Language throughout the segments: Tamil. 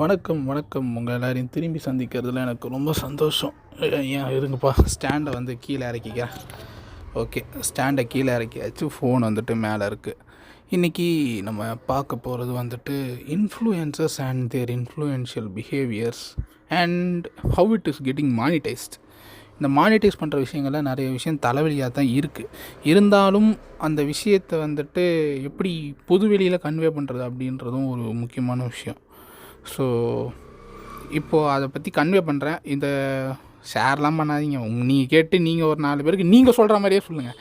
வணக்கம் வணக்கம். உங்கள் எல்லாரையும் திரும்பி சந்திக்கிறதுல எனக்கு ரொம்ப சந்தோஷம். ஏன் இருங்கப்பா, ஸ்டாண்டை வந்து கீழே இறக்கிக்கிறேன். ஓகே, ஸ்டாண்டை கீழே இறக்கியாச்சு. ஃபோன் வந்துட்டு மேலே இருக்குது. இன்றைக்கி நம்ம பார்க்க போகிறது வந்துட்டு influencers and their influential behaviours and how it is getting monetised. இந்த மானிட்டைஸ் பண்ணுற விஷயங்கள்லாம் நிறைய விஷயம் தலைவலியாக தான் இருக்குது. இருந்தாலும் அந்த விஷயத்தை வந்துட்டு எப்படி பொதுவெளியில் கன்வே பண்ணுறது அப்படின்றதும் ஒரு முக்கியமான விஷயம். ஸோ இப்போது அதை பற்றி கன்வே பண்ணுறேன். இந்த ஷேர்லாம் பண்ணாதீங்க. நீங்கள் கேட்டு நீங்கள் ஒரு 4 பேருக்கு நீங்கள் சொல்கிற மாதிரியே சொல்லுங்கள்.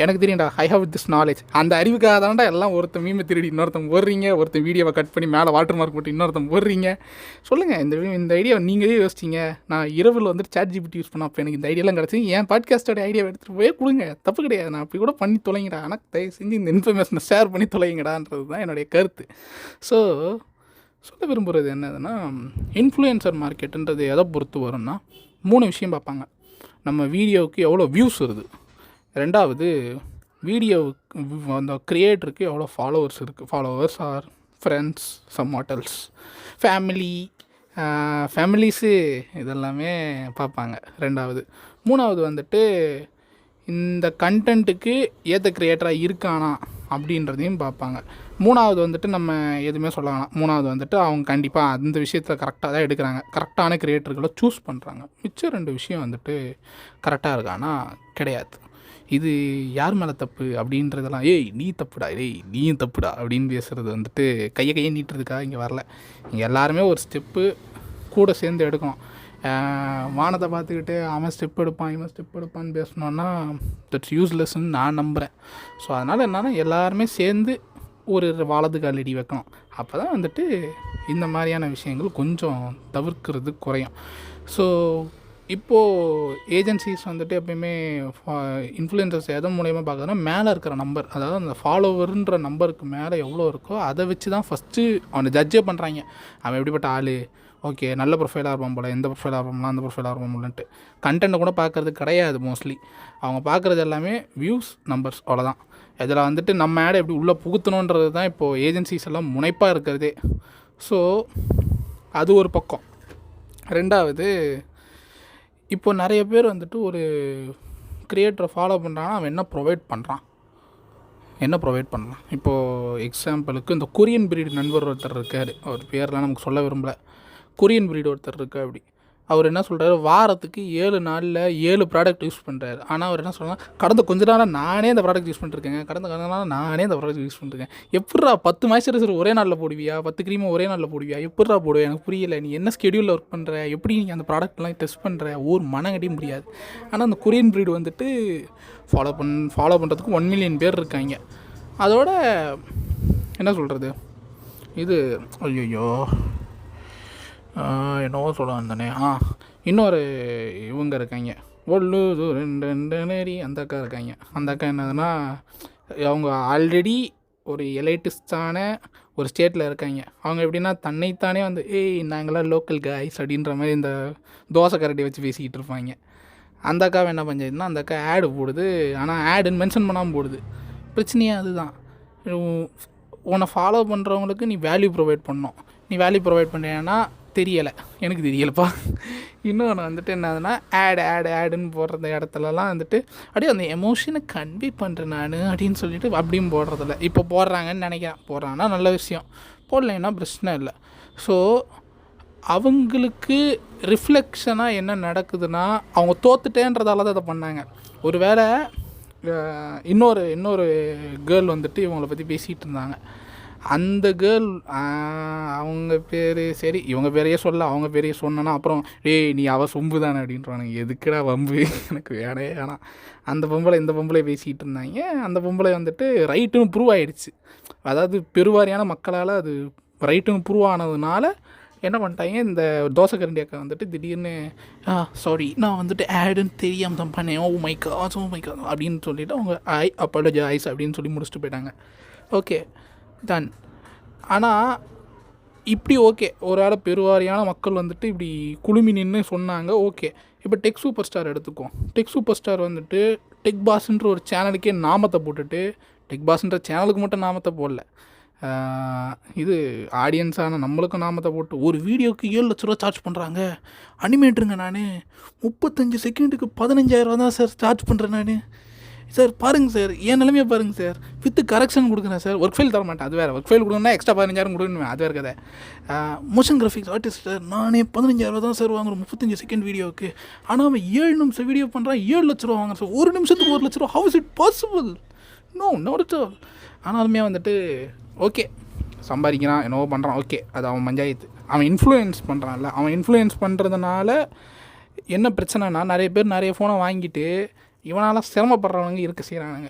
எனக்கு தெரியும்டா, ஐ ஹவ் திஸ் நாலேஜ். அந்த அறிவுக்காக தான்டா எல்லாம் ஒருத்தன் மீமை திருடி இன்னொருத்தன் போடுறீங்க, ஒருத்தன் வீடியோவை கட் பண்ணி மேலே வாட்டர் மார்க் போட்டு இன்னொருத்தன் போடுறீங்க. சொல்லுங்கள், இந்த ஐடியாவை நீங்களே யோசிச்சிங்க. நான் இரவில் வந்துட்டு ChatGPT யூஸ் பண்ண அப்போ எனக்கு இந்த ஐடியாலாம் கிடச்சி என் பாட்காஸ்ட்டோட ஐடியாவை எடுத்துகிட்டு போய் கொடுங்க, தப்பு கிடையாது. நான் அப்படி கூட பண்ணி தொலைங்கடா, ஆனால் தயவு செஞ்சு இந்த இன்ஃபர்மேஷனை ஷேர் பண்ணி தொலைங்கடான்றது தான் என்னுடைய கருத்து. ஸோ சொல்ல விரும்புகிறது என்னதுன்னா, இன்ஃப்ளூயன்சர் மார்க்கெட்டுன்றது எதை பொறுத்து வரும்னா 3 விஷயம் பார்ப்பாங்க. நம்ம வீடியோவுக்கு எவ்வளோ வியூஸ் வருது, 2வது வீடியோவுக்கு அந்த க்ரியேட்டருக்கு எவ்வளோ ஃபாலோவர்ஸ் இருக்குது, followers or friends, some mutuals, families, இதெல்லாமே பார்ப்பாங்க 2வது. 3வது வந்துட்டு இந்த கண்டென்ட்டுக்கு ஏற்ற க்ரியேட்டராக இருக்கானா அப்படின்றதையும் பார்ப்பாங்க. 3வது வந்துட்டு நம்ம எதுவுமே சொல்ல வேணாம். 3வது வந்துட்டு அவங்க கண்டிப்பாக அந்த விஷயத்தில் கரெக்டாக தான் எடுக்கிறாங்க, கரெக்டான கிரியேட்டர்களை சூஸ் பண்ணுறாங்க. மிச்சம் 2 விஷயம் வந்துட்டு கரெக்டாக இருக்கானா கிடையாது. இது யார் மேலே தப்பு அப்படின்றதெல்லாம் நீ தப்புடா, நீயும் தப்புடா அப்படின்னு பேசுகிறது வந்துட்டு கையை நீட்டுறதுக்காக இங்கே வரல. இங்கே எல்லாருமே ஒரு ஸ்டெப்பு கூட சேர்ந்து எடுக்கணும். வானத்தை பார்த்துக்கிட்டு அவன் ஸ்டெப் எடுப்பான் இவன் ஸ்டெப் எடுப்பான்னு பேசணுன்னா தட்ஸ் யூஸ்லெஸ்ன்னு நான் நம்புகிறேன். ஸோ அதனால் என்னென்னா எல்லாருமே சேர்ந்து ஒரு வலது கால் அடி வைக்கணும். அப்போ தான் வந்துட்டு இந்த மாதிரியான விஷயங்கள் கொஞ்சம் தவிர்க்கிறது குறையும். ஸோ இப்போது ஏஜென்சிஸ் வந்துட்டு எப்பயுமே இன்ஃப்ளூயன்சர்ஸ் எதன் மூலயமா பார்க்குறதுனா மேலே இருக்கிற நம்பர், அதாவது அந்த ஃபாலோவருன்ற நம்பருக்கு மேலே எவ்வளோ இருக்கோ அதை வச்சு தான் ஃபஸ்ட்டு அவனை ஜட்ஜே பண்ணுறாங்க. அவன் எப்படிப்பட்ட ஆள், ஓகே நல்ல ப்ரொஃபைலாக இருப்பான் போல், எந்த ப்ரொஃபைலாக இருப்பான்லாம் அந்த ப்ரொஃபைலாக இருப்பான்ட்டு கண்டென்ட்டை கூட பார்க்குறது கிடையாது. மோஸ்ட்லி அவங்க பார்க்குறது எல்லாமே வியூஸ் நம்பர்ஸ், அவ்வளோதான். இதில் வந்துட்டு நம்ம ஆடை எப்படி உள்ளே புகுத்தணுன்றது தான் இப்போது ஏஜென்சிஸ் எல்லாம் முனைப்பாக இருக்கிறதே. ஸோ அது ஒரு பக்கம். 2வது, இப்போ நிறைய பேர் வந்துட்டு ஒரு க்ரியேட்டரை ஃபாலோ பண்ணுறாங்கன்னா அவன் என்ன ப்ரொவைட் பண்ணுறான். இப்போது எக்ஸாம்பிளுக்கு இந்த கொரியன் பிரீடு நண்பர் ஒருத்தர் இருக்கார், அவர் பேர்லாம் நமக்கு சொல்ல விரும்பலை. கொரியன் பிரீடு ஒருத்தர் இருக்கா. அப்படி அவர் என்ன சொல்கிறாரு, வாரத்துக்கு 7 நாளில் 7 ப்ராடக்ட் யூஸ் பண்ணுறாரு. ஆனால் அவர் என்ன சொல்கிறார், கடந்த கொஞ்ச நாளாக நானே இந்த ப்ராடக்ட் யூஸ் பண்ணிருக்கேங்க, எப்பட்றா 10 மாய்ஸ்சரைசர் ஒரே நாளில் போடுவியா, 10 க்ரீமை ஒரே நாளில் போடுவியா, எப்பட்றா போடுவேன் எனக்கு புரியலை, நீ என்ன ஸ்கெடியூலில் ஒர்க் பண்ணுற, எப்படி நீ அந்த ப்ராடக்ட்லாம் டெஸ்ட் பண்ணுற, ஒரு மனங்கடியும் முடியாது. ஆனால் அந்த கொரியன் பிரீடு வந்துட்டு ஃபாலோ பண்ணுறதுக்கு 1 மில்லியன் பேர் இருக்காங்க. அதோட என்ன சொல்கிறது, இது ஐயோ என்னவோ சொல்ல வந்தானே, இன்னொரு இவங்க இருக்காங்க, அந்த அக்கா இருக்காங்க. அந்த அக்கா என்னதுன்னா, அவங்க ஆல்ரெடி ஒரு எலைட்டிஸ்டான ஒரு ஸ்டேட்டில் இருக்காங்க. அவங்க எப்படின்னா தன்னைத்தானே வந்து நாங்களாம் லோக்கல் காய்ஸ் அப்படின்ற மாதிரி இந்த தோசை கரண்டி வச்சு பேசிக்கிட்டு இருப்பாங்க. அந்த அக்காவை என்ன பஞ்சாயத்துனா, அந்த அக்கா ஆடு போடுது, ஆனால் ஆடுன்னு மென்ஷன் பண்ணாமல் போடுது. பிரச்சனையே அதுதான். உன்னை ஃபாலோ பண்ணுறவங்களுக்கு நீ வேல்யூ ப்ரொவைட் பண்ணணும். நீ வேல்யூ ப்ரொவைட் பண்ணுறேன்னா எனக்கு தெரியலப்பா. இன்னொன்று வந்துட்டு என்னதுன்னா, ஆடுன்னு போடுற இடத்துலலாம் வந்துட்டு அப்படியே அந்த எமோஷனை கன்வே பண்ணுறேன் நான் அப்படின்னு சொல்லிட்டு அப்படியும் போடுறதில்ல. இப்போ போடுறாங்கன்னு நினைக்கிறேன், போடுறாங்கன்னா நல்ல விஷயம், போடலைன்னா பிரச்சனை இல்லை. ஸோ அவங்களுக்கு ரிஃப்ளெக்ஷனாக என்ன நடக்குதுன்னா, அவங்க தோத்துட்டேன்றதால தான் அதை பண்ணாங்க. ஒரு வேளை இன்னொரு கேர்ள் வந்துட்டு இவங்களை பற்றி பேசிகிட்டு இருந்தாங்க. அந்த கேர்ள் அவங்க பேர் சரி, இவங்க பேரையே அவங்க பேரையே சொன்னேன்னா அப்புறம் நீ அவள் சொம்பு தானே அப்படின்றானுங்க. எதுக்குடா வம்பு, எனக்கு வேணாம். அந்த பொம்பளை இந்த பொம்பளை பேசிகிட்டு இருந்தாங்க. அந்த பொம்பளை வந்துட்டு ரைட்டுன்னு ப்ரூவ் ஆகிடுச்சு. அதாவது பெருவாரியான மக்களால் அது ரைட்டுன்னு ப்ரூவ் ஆனதுனால என்ன பண்ணிட்டாங்க, இந்த தோசை கரண்டி அக்கா வந்துட்டு திடீர்னு சாரி நான் வந்துட்டு ஆடுன்னு தெரியாமல் தான் பண்ணேன், ஓ மை காட் அப்படின்னு சொல்லிவிட்டு அவங்க அப்பாலஜைஸ் அப்படின்னு சொல்லி முடிச்சுட்டு போயிட்டாங்க. Okay done. ஆனால் இப்படி ஓகே, ஒரு வேளை பெருவாரியான மக்கள் வந்துட்டு இப்படி குழுமி நின்று சொன்னாங்க. ஓகே, இப்போ டெக் சூப்பர் ஸ்டார் எடுத்துக்குவோம். டெக் சூப்பர் ஸ்டார் வந்துட்டு டெக் பாஸ்ன்ற ஒரு சேனலுக்கே நாமத்தை போட்டுட்டு, டெக் பாஸ்ன்ற சேனலுக்கு மட்டும் நாமத்தை போடல, இது ஆடியன்ஸான நம்மளுக்கும் நாமத்தை போட்டு ஒரு வீடியோவுக்கு 7,00,000 ரூபா சார்ஜ் பண்ணுறாங்க. அனிமேட்டருங்க நான் 35 செகண்டுக்கு 15,000 தான் சார் சார்ஜ் பண்ணுறேன் நான். சார் பாருங்கள் சார், என் நிலைமையை பாருங்கள் சார், வித்து கரெக்ஷன் கொடுக்குறேன் சார், ஒர்க் ஃபைல் தர மாட்டேன், அது வேறு. ஒர்க் ஃபைல் கொடுக்கணுன்னா எக்ஸ்ட்ரா 15,000 கொடுக்கணும், அது வேறு கதை. மோஷன் கிராஃபிக்ஸ் ஆர்டிஸ்ட் சார், நானே 15,000 தான் சார் வாங்குறேன் 35 செகண்ட் வீடியோவுக்கு. ஆனால் அவன் 7 நிமிஷம் வீடியோ பண்ணுறான், 7,00,000 ரூபா வாங்குறேன் சார். ஒரு நிமிஷத்துக்கு 1,00,000 ரூபா, how is it possible? No, not at all. ஆனாலுமே வந்துட்டு ஓகே, சம்பாதிக்கிறான், என்னவோ பண்ணுறான், ஓகே, அது அவன் பஞ்சாயத்து. அவன் இன்ஃப்ளூயன்ஸ் பண்ணுறான்ல, அவன் இன்ஃப்ளூயன்ஸ் பண்ணுறதுனால என்ன பிரச்சனைனா, நிறைய பேர் நிறைய ஃபோனை வாங்கிட்டு இவனால் சிரமப்படுறவங்க இருக்க செய்கிறானுங்க.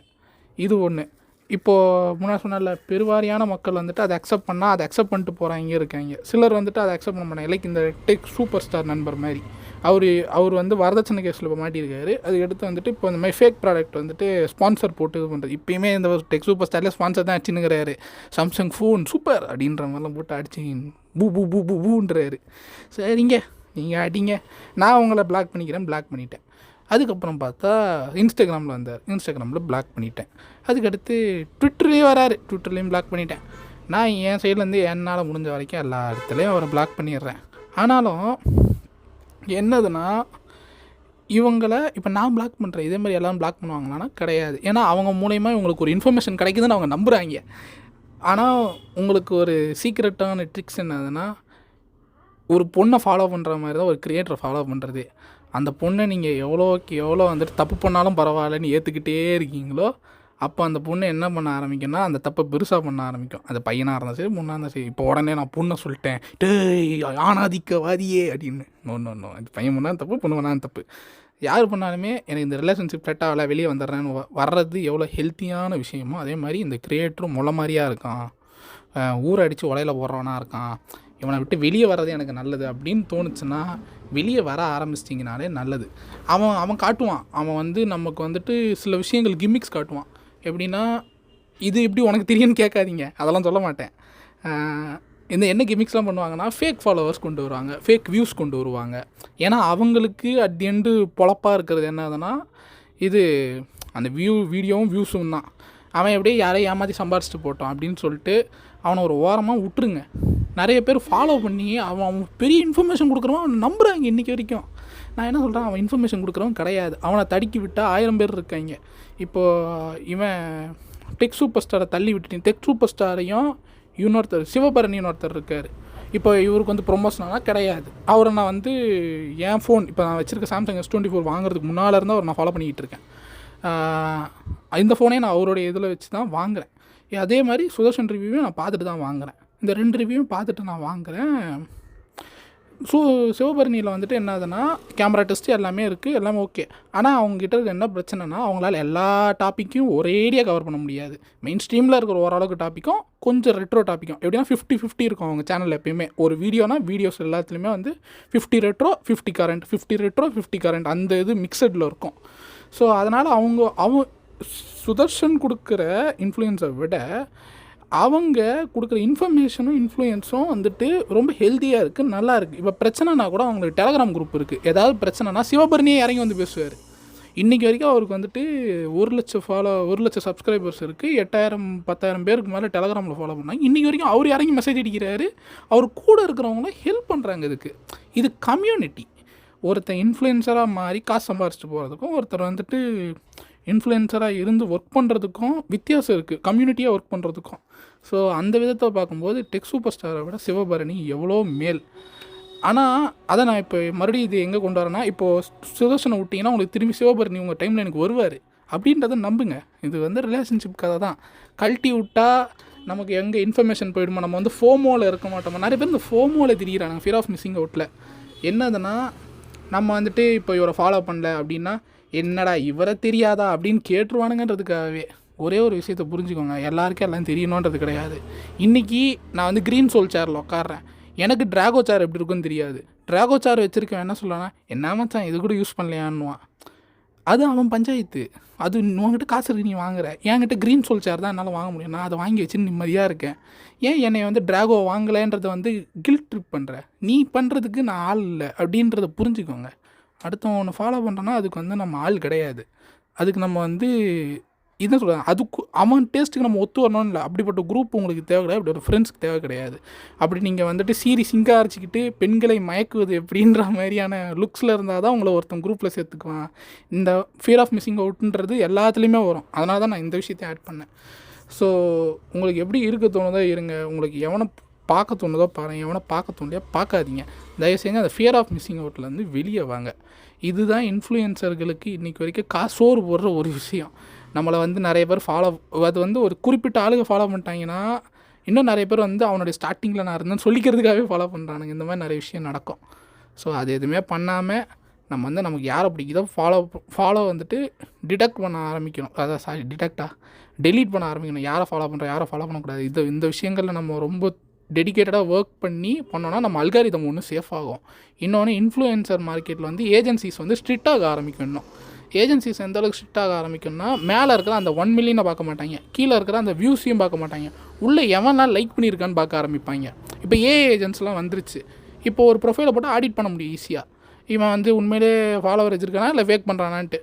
இது ஒன்று. இப்போது முன்னாடி சொன்னால பெருவாரியான மக்கள் வந்துட்டு அதை அக்செப்ட் பண்ணால் அதை அக்செப்ட் பண்ணிட்டு போகிறாங்க இருக்காங்க. சிலர் வந்துட்டு அதை அக்செப்ட் பண்ண மாட்டாங்க. லைக் இந்த டெக் சூப்பர் ஸ்டார் நண்பர் மாதிரி அவர் வந்து வரதட்சணை கேஸில் இப்போ மாட்டியிருக்காரு. அது எடுத்து வந்துட்டு இப்போ இந்த மாதிரி ஃபேக் ப்ராடக்ட் வந்துட்டு ஸ்பான்சர் போட்டு இது பண்ணுறது. இப்போயுமே இந்த டெக் சூப்பர் ஸ்டாரில் ஸ்பான்சர் தான் அடிச்சுன்னுங்கிறாரு. சாம்சங் ஃபோன் சூப்பர் அப்படின்ற மாதிரிலாம் போட்டு அடிச்சு பூன்றாரு. சரிங்க, நீங்கள் அடிங்க, நான் உங்களை பிளாக் பண்ணிட்டேன். அதுக்கப்புறம் பார்த்தா இன்ஸ்டாகிராமில் வந்தார், இன்ஸ்டாகிராமில் பிளாக் பண்ணிட்டேன். அதுக்கடுத்து ட்விட்டர்லேயும் வராரு, ட்விட்டர்லேயும் பிளாக் பண்ணிட்டேன். நான் என் சைட்லேருந்து என்னால் முடிஞ்ச வரைக்கும் எல்லா இடத்துலையும் அவரை பிளாக் பண்ணிடுறேன். ஆனாலும் என்னதுன்னா, இவங்களை இப்போ நான் பிளாக் பண்ணுறேன், இதே மாதிரி எல்லோரும் பிளாக் பண்ணுவாங்களான்னா கிடையாது. ஏன்னா அவங்க மூலயமா இவங்களுக்கு ஒரு இன்ஃபர்மேஷன் கிடைக்குதுன்னு அவங்க நம்புகிறாங்க. ஆனால் உங்களுக்கு ஒரு சீக்ரெட்டான ட்ரிக்ஸ் என்னதுன்னா, ஒரு பொண்ணை ஃபாலோ பண்ணுற மாதிரி தான் ஒரு க்ரியேட்டரை ஃபாலோ பண்ணுறது. அந்த பொண்ணை நீங்கள் எவ்வளோக்கு எவ்வளோ வந்துட்டு தப்பு பண்ணாலும் பரவாயில்லன்னு ஏற்றுக்கிட்டே இருக்கீங்களோ, அப்போ அந்த பொண்ணு என்ன பண்ண ஆரம்பிக்கும்னா அந்த தப்பை பெருசாக பண்ண ஆரம்பிக்கும். அது பையனாக இருந்தால் சரி, பொண்ணாக இருந்தால் சரி. இப்போ உடனே நான் பொண்ணை சொல்லிட்டேன், டேய் ஆணாதிக்கவாதியே அப்படின்னு. நோ, அது பையன் பண்ணால் தப்பு, பொண்ணு பண்ணாலும் தப்பு. யார் பண்ணாலுமே எனக்கு இந்த ரிலேஷன்ஷிப் செட் ஆகலை, வெளியே வந்துடுறேன்னு வர்றது எவ்வளோ ஹெல்த்தியான விஷயமோ, அதே மாதிரி இந்த க்ரியேட்டரும் முளை மாதிரியாக இருக்கான், ஊரை அடித்து உலையில போடுறவனாக இருக்கான், இவனை விட்டு வெளியே வர்றது எனக்கு நல்லது அப்படின்னு தோணுச்சுன்னா வெளியே வர ஆரம்பிச்சிட்டிங்கனாலே நல்லது. அவன் காட்டுவான், அவன் வந்து நமக்கு வந்துட்டு சில விஷயங்கள் கிம்மிக்ஸ் காட்டுவான். எப்படின்னா, இது எப்படி உனக்கு தெரியும்னு கேட்காதீங்க, அதெல்லாம் சொல்ல மாட்டேன். என்ன கிமிக்ஸ்லாம் பண்ணுவாங்கன்னா, ஃபேக் ஃபாலோவர்ஸ் கொண்டு வருவாங்க, ஃபேக் வியூஸ் கொண்டு வருவாங்க. ஏன்னா அவங்களுக்கு அட் தி எண்டு பொழப்பாக இருக்கிறது என்னதுன்னா, இது அந்த வீடியோவும் வியூஸும் தான். அவன் எப்படியே யாரையும் ஏமாற்றி சம்பாரிச்சிட்டு போட்டான் அப்படின்னு சொல்லிட்டு அவனை ஒரு ஓரமாக விட்டுருங்க. நிறைய பேர் ஃபாலோ பண்ணி அவன் பெரிய இன்ஃபர்மேஷன் கொடுக்குறவன் அவன் நம்புகிறாங்க இன்றைக்கி வரைக்கும். நான் என்ன சொல்கிறேன், அவன் இன்ஃபர்மேஷன் கொடுக்குறவன் கிடையாது. அவனை தடுக்கி விட்டால் 1000 பேர் இருக்காங்க. இப்போது இவன் டெக் சூப்பர் ஸ்டாரை தள்ளி விட்டுட்டேன். டெக் சூப்பர் ஸ்டாரையும் இன்னொருத்தர் சிவபரணின்னு ஒருத்தர் இருக்கார். இப்போ இவருக்கு வந்து ப்ரொமோஷனாக கிடையாது. அவரை நான் வந்து என் ஃபோன் இப்போ நான் வச்சுருக்க சாம்சங் S24 வாங்குறதுக்கு முன்னால் இருந்தால் அவர் நான் ஃபாலோ பண்ணிக்கிட்டு இருக்கேன். இந்த ஃபோனே நான் அவருடைய இதில் வச்சு தான் வாங்குகிறேன். அதே மாதிரி சுதர்ஷன் ரிவ்யூவையும் நான் பார்த்துட்டு தான் வாங்குகிறேன். இந்த 2 ரிவ்யூவும் பார்த்துட்டு நான் வாங்குகிறேன். சிவபரணியில் வந்துட்டு என்னதுன்னா, கேமரா டெஸ்ட்டு எல்லாமே இருக்குது, எல்லாமே ஓகே. ஆனால் அவங்ககிட்ட என்ன பிரச்சனைனா, அவங்களால எல்லா டாப்பிக்கையும் ஒரேடியாக கவர் பண்ண முடியாது. மெயின் ஸ்ட்ரீமில் இருக்கிற ஓரளவுக்கு டாப்பிக்கும் கொஞ்சம் ரெட்ரோ டாப்பிக்கும் எப்படின்னா 50-50 இருக்கும் அவங்க சேனலில். எப்பயுமே ஒரு வீடியோஸ் எல்லாத்துலேயுமே வந்து 50 ரெட்ரோ 50 கரண்ட், 50 ரெட்ரோ 50 கரண்ட், அந்த இது மிக்சடில் இருக்கும். ஸோ அதனால் அவங்க சுதர்ஷன் கொடுக்குற இன்ஃப்ளூயன்ஸை விட அவங்க கொடுக்குற இன்ஃபர்மேஷனும் இன்ஃப்ளூயன்ஸும் வந்துட்டு ரொம்ப ஹெல்த்தியாக இருக்குது, நல்லா இருக்குது. இப்போ பிரச்சனைனா கூட அவங்களுக்கு டெலகிராம் குரூப் இருக்குது. ஏதாவது பிரச்சனைனா சிவபரணியே இறங்கி வந்து பேசுவார். இன்றைக்கி வரைக்கும் அவருக்கு வந்துட்டு 1,00,000 சப்ஸ்கிரைபர்ஸ் இருக்குது. 8,000-10,000 பேருக்கு மேலே டெலகிராமில் ஃபாலோ பண்ணாங்க. இன்றைக்கி வரைக்கும் அவர் இறங்கி மெசேஜ் அடிக்கிறாரு. அவர் கூட இருக்கிறவங்களும் ஹெல்ப் பண்ணுறாங்க. இது கம்யூனிட்டி. ஒருத்தர் இன்ஃப்ளூயன்சராக மாறி காசு சம்பாரிச்சிட்டு போகிறதுக்கும் ஒருத்தர் வந்துட்டு இன்ஃப்ளூயன்சராக இருந்து ஒர்க் பண்ணுறதுக்கும் வித்தியாசம் இருக்குது, கம்யூனிட்டியாக ஒர்க் பண்ணுறதுக்கும். ஸோ அந்த விதத்தை பார்க்கும்போது டெக் சூப்பர் ஸ்டாரை விட சிவபரணி எவ்வளோ மேல். ஆனால் அதை நான் இப்போ மறுபடியும் இது எங்கே கொண்டு வரேன்னா, இப்போது சுதர்ஷனை விட்டிங்கன்னா உங்களுக்கு திரும்பி சிவபரணி உங்கள் டைமில் எனக்கு வருவார் அப்படின்றத நம்புங்க. இது வந்து ரிலேஷன்ஷிப் கதை தான். கழட்டி விட்டால் நமக்கு எங்கே இன்ஃபர்மேஷன் போயிடுமோ, நம்ம வந்து ஃபோமோவில் இருக்க மாட்டோமா. நிறைய பேர் இந்த ஃபோமோவில் திரிகிறாங்க, ஃபியர் ஆஃப் மிஸ்ஸிங் அவுட்டில். என்னதுன்னா, நம்ம வந்துட்டு இப்போ இவரை ஃபாலோ பண்ணல அப்படின்னா, என்னடா இவரை தெரியாதா அப்படின்னு கேட்டுருவானுங்கன்றதுக்காகவே. ஒரே ஒரு விஷயத்தை புரிஞ்சுக்கோங்க, எல்லாருக்கும் எல்லாம் தெரியணுன்றது கிடையாது. இன்றைக்கி நான் வந்து க்ரீன் சோல் சேரில் உட்காடுறேன், எனக்கு ட்ராகோ சேர் எப்படி இருக்குன்னு தெரியாது. ட்ராகோ சேர் வச்சுருக்கேன், என்ன சொல்லலாம், என்ன மச்சான் இது கூட யூஸ் பண்ணலையான்னுவான். அது அவன் பஞ்சாயத்து. அது உங்ககிட்ட காசு இருக்கு, நீ வாங்குற. என்கிட்ட க்ரீன் சோல் சேர் தான் என்னால் வாங்க முடியும். நான் அதை வாங்கி வச்சு நிம்மதியாக இருக்கேன். ஏன் என்னை வந்து ட்ராகோ வாங்கலைன்றதை வந்து கில்ட் ட்ரிப் பண்ணுற? நீ பண்ணுறதுக்கு நான் ஆள் இல்லை அப்படின்றத புரிஞ்சுக்கோங்க. அடுத்தவன் ஒன்று ஃபாலோ பண்ணுறோன்னா அதுக்கு வந்து நம்ம ஆள் கிடையாது. அதுக்கு நம்ம வந்து இதுதான் சொல்கிறேன், அதுக்கு அவன் டேஸ்ட்டுக்கு நம்ம ஒத்து வரணும்னு இல்லை. அப்படிப்பட்ட குரூப் உங்களுக்கு தேவை கிடையாது, அப்படி ஒரு ஃப்ரெண்ட்ஸ்க்கு தேவை கிடையாது. அப்படி நீங்கள் வந்துட்டு சிங்காக அரைச்சிக்கிட்டு பெண்களை மயக்குவது எப்படின்ற மாதிரியான லுக்ஸில் இருந்தால் தான் உங்களை ஒருத்தன் குரூப்பில் சேர்த்துக்குவான். இந்த ஃபியர் ஆஃப் மிஸ்ஸிங் அவுட்ன்றது எல்லாத்துலேயுமே வரும். அதனால தான் நான் இந்த விஷயத்தையும் ஆட் பண்ணேன். ஸோ உங்களுக்கு எப்படி இருக்க தோணுதோ இருங்க, உங்களுக்கு எவனை பார்க்க தோணுதோ பாருங்கள், எவனை பார்க்க தோணுலையோ பார்க்காதீங்க. தயவு செஞ்சு அந்த ஃபியர் ஆஃப் மிஸ்ஸிங் அவுட்லேருந்து வெளியே வாங்க. இதுதான் இன்ஃப்ளூயன்சர்களுக்கு இன்றைக்கி வரைக்கும் சோறு போடுற ஒரு விஷயம். நம்மளை வந்து நிறைய பேர் அது வந்து ஒரு குறிப்பிட்ட ஆளுங்க ஃபாலோ பண்ணிட்டாங்கன்னா, இன்னும் நிறைய பேர் வந்து அவனுடைய ஸ்டார்டிங்கில் நான் இருந்தேன்னு சொல்லிக்கிறதுக்காகவே ஃபாலோ பண்ணுறானுங்க. இந்த மாதிரி நிறைய விஷயம் நடக்கும். ஸோ அது எதுவுமே பண்ணாமல் நம்ம வந்து நமக்கு யாரை பிடிக்குதோ ஃபாலோ வந்துட்டு டிடெக்ட் பண்ண ஆரம்பிக்கணும். அதான் டெலீட் பண்ண ஆரம்பிக்கணும். யாரை ஃபாலோ பண்ணுறோம், யாரை ஃபாலோ பண்ணக்கூடாது. இந்த விஷயங்களில் நம்ம ரொம்ப டெடிக்கேட்டடாக ஒர்க் பண்ணோன்னா நம்ம அல்காரிதம் ஒன்று சேஃப் ஆகும். இன்னொன்று இன்ஃப்ளூயன்சர் மார்க்கெட்டில் வந்து ஏஜென்சிஸ் வந்து ஸ்ட்ரிக்டாக ஆரம்பிக்கணும். ஏஜென்சிஸ் எந்த அளவுக்கு ஸ்ட்ரிக்டாக ஆரம்பிக்கணும்னா, மேலே இருக்கிற அந்த 1 மில்லியனை பார்க்க மாட்டாங்க, கீழே இருக்கிற அந்த வியூஸையும் பார்க்க மாட்டாங்க, உள்ளே எவனால் லைக் பண்ணியிருக்கான்னு பார்க்க ஆரம்பிப்பாங்க. இப்போ ஏஜென்ட்ஸ்லாம் வந்துருச்சு. இப்போ ஒரு ப்ரொஃபைலை போட்டு ஆடிட் பண்ண முடியும் ஈஸியாக. இவன் வந்து உண்மையிலே ஃபாலோவர் வச்சுருக்கானா இல்லை ஃபேக் பண்ணுறானான்ட்டு.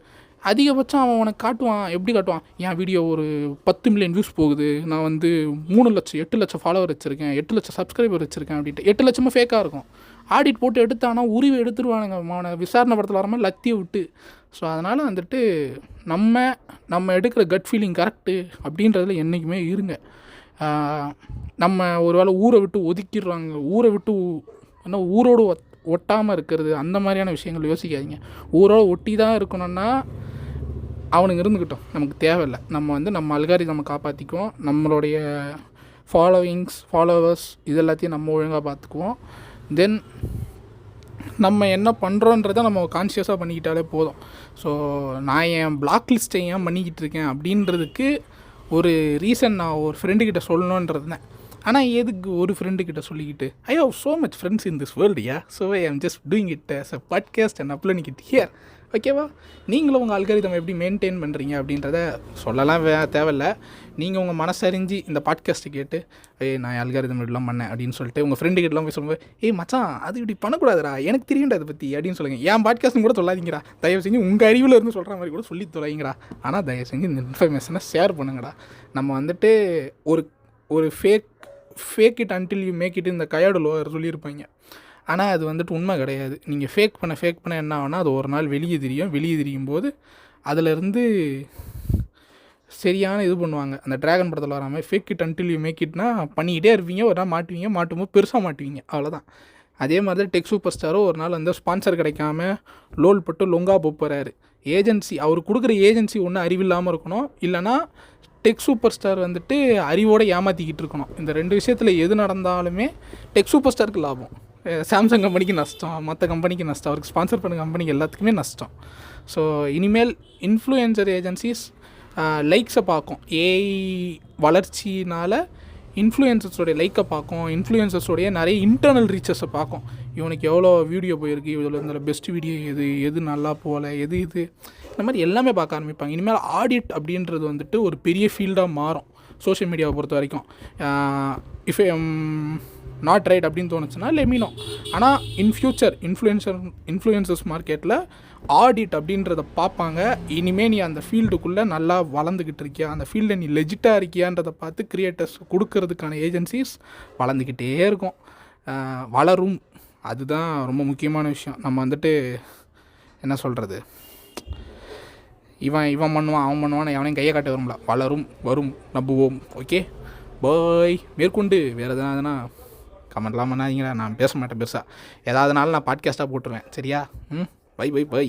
அதிகபட்சம் அவன் உனக்கு காட்டுவான். எப்படி காட்டுவான்? என் வீடியோ ஒரு 10 மில்லியன் வியூஸ் போகுது, நான் வந்து 3 லட்சம் 8 லட்சம் ஃபாலோவர் வச்சுருக்கேன், 8 லட்சம் சப்ஸ்கிரைபர் வச்சுருக்கேன் அப்படின்ட்டு. 8 லட்சமும் ஃபேக்காக இருக்கும். ஆடிட் போட்டு எடுத்தானா உருவி எடுத்துருவானுங்க. அவனை விசாரணை படத்தில் வர மாதிரி லத்தியை விட்டு. ஸோ அதனால் வந்துட்டு நம்ம எடுக்கிற கட் ஃபீலிங் கரெக்டு அப்படின்றதுல என்றைக்குமே இருங்க. நம்ம ஒரு வேளை ஊரை விட்டு ஒதுக்கிடுறாங்க, ஊரை விட்டு ஊரோடு ஒட்டாமல் இருக்கிறது, அந்த மாதிரியான விஷயங்கள் யோசிக்காதீங்க. ஊரோடு ஒட்டி தான் இருக்கணும்னா அவனுங்க இருந்துக்கிட்டோம், நமக்கு தேவையில்லை. நம்ம அல்காரிதம் நம்ம காப்பாற்றிக்குவோம். நம்மளுடைய ஃபாலோவர்ஸ் இது எல்லாத்தையும் நம்ம ஒழுங்காக பார்த்துக்குவோம். தென் நம்ம என்ன பண்ணுறோன்றதை நம்ம கான்ஷியஸாக பண்ணிக்கிட்டாலே போதும். ஸோ நான் என் பிளாக் லிஸ்ட்டை ஏன் பண்ணிக்கிட்டு இருக்கேன் அப்படின்றதுக்கு ஒரு ரீசன் நான் ஒரு ஃப்ரெண்டுக்கிட்ட சொல்லணுன்றது தான். ஆனால் எதுக்கு ஒரு ஃப்ரெண்டுக்கிட்ட சொல்லிக்கிட்டு, I have so much friends in this world, so I am just doing it as a podcast and uploading it here. ஓகேவா? நீங்களும் உங்கள் அல்காரிதம் எப்படி மெயின்டைன் பண்ணுறீங்க அப்படின்றத சொல்லலாம் தேவையில்லை. நீங்கள் உங்கள் மனசறிஞ்சு இந்த பாட்காஸ்ட்டு கேட்டு நான் அல்காரிதம் இப்படிலாம் பண்ணேன் அப்படின்னு சொல்லிட்டு உங்கள் ஃப்ரெண்டுக்கிட்டலாம் போய் சொல்லும்போது, மச்சான் அது இப்படி பண்ணக்கூடாதுடா, எனக்கு தெரியும்டா அதை பற்றி அப்படின்னு சொல்லுங்கள். என் பாட்காஸ்ட்னு கூட சொல்லாதீங்கடா, தயவு செஞ்சு உங்கள் அறிவில் இருந்து சொல்கிற மாதிரி கூட சொல்லி தொலைங்கடா. ஆனால் தயவு செஞ்சு இந்த இன்ஃபர்மேஷனை ஷேர் பண்ணுங்கடா. நம்ம வந்துட்டு ஒரு fake it until you make it இந்த கையாடு லோவர் சொல்லியிருப்பாங்க. ஆனால் அது வந்துட்டு உண்மை கிடையாது. நீங்கள் ஃபேக் பண்ண என்ன ஆகுனா அது ஒரு நாள் வெளியே தெரியும் போது அதிலேருந்து சரியான இது பண்ணுவாங்க. அந்த ட்ராகன் படத்தில் வர மாதிரி fake it until you make இட்னா பண்ணிக்கிட்டே இருப்பீங்க, ஒரு நாள் மாட்டும்போது பெருசாக மாட்டுவீங்க, அவ்வளோதான். அதே மாதிரி தான் டெக் சூப்பர் ஸ்டாரும் ஒரு நாள் வந்து ஸ்பான்சர் கிடைக்காம லோல் பட்டு லொங்கா போகிறாரு. ஏஜென்சி அவர் கொடுக்குற ஏஜென்சி ஒன்று அறிவில்லாமல் இருக்கணும், இல்லைனா டெக் சூப்பர் ஸ்டார் வந்துட்டு அறிவோடு ஏமாற்றிக்கிட்டு இருக்கணும். இந்த 2 விஷயத்தில் எது நடந்தாலுமே டெக் சூப்பர் ஸ்டாருக்கு லாபம், சாம்சங் கம்பெனிக்கு நஷ்டம், மற்ற கம்பெனிக்கு நஷ்டம், அவருக்கு ஸ்பான்சர் பண்ண கம்பெனிக்கு எல்லாத்துக்குமே நஷ்டம். ஸோ இனிமேல் இன்ஃப்ளூயன்சர் ஏஜென்சிஸ் லைக்ஸை பார்க்கும். ஏஐ வளர்ச்சினால் இன்ஃப்ளூயன்சர்ஸோடைய லைக்கை பார்க்கும், இன்ஃப்ளூயன்சர்ஸோடைய நிறைய இன்டர்னல் ரீச்சஸை பார்க்கும். இவனுக்கு எவ்வளோ வீடியோ போயிருக்கு, இதில் பெஸ்ட் வீடியோ எது நல்லா போகல, இது இந்த மாதிரி எல்லாமே பார்க்க ஆரம்பிப்பாங்க. இனிமேல் ஆடிட் அப்படின்றது வந்துட்டு ஒரு பெரிய ஃபீல்டாக மாறும் சோஷியல் மீடியாவை பொறுத்த வரைக்கும். இஃப் நாட் ரைட் அப்படின்னு தோணுச்சுன்னா லெமினோ. ஆனால் இன் ஃப்யூச்சர் இன்ஃப்ளூயன்சர்ஸ் மார்க்கெட்டில் ஆடிட் அப்படின்றத பார்ப்பாங்க. இனிமேல் நீ அந்த ஃபீல்டுக்குள்ளே நல்லா வளர்ந்துக்கிட்டு இருக்கியா, அந்த ஃபீல்டில் நீ லெஜிட்டாக இருக்கியான்றதை பார்த்து கிரியேட்டர்ஸ் கொடுக்கறதுக்கான ஏஜென்சிஸ் வளர்ந்துக்கிட்டே இருக்கும், வளரும். அதுதான் ரொம்ப முக்கியமான விஷயம். நம்ம வந்துட்டு என்ன சொல்கிறது, இவன் பண்ணுவான் அவன் பண்ணுவான் எவனையும் கையை காட்ட வரும்ல, வரும் நம்புவோம். Okay bye. மேற்கொண்டு வேறு எதனா கமெண்ட்லாம் பண்ணாதீங்களா, நான் பேச மாட்டேன் பெருசாக. ஏதாவதுனாலும் நான் பாட்காஸ்ட்டாக போட்டுருவேன், சரியா? பை.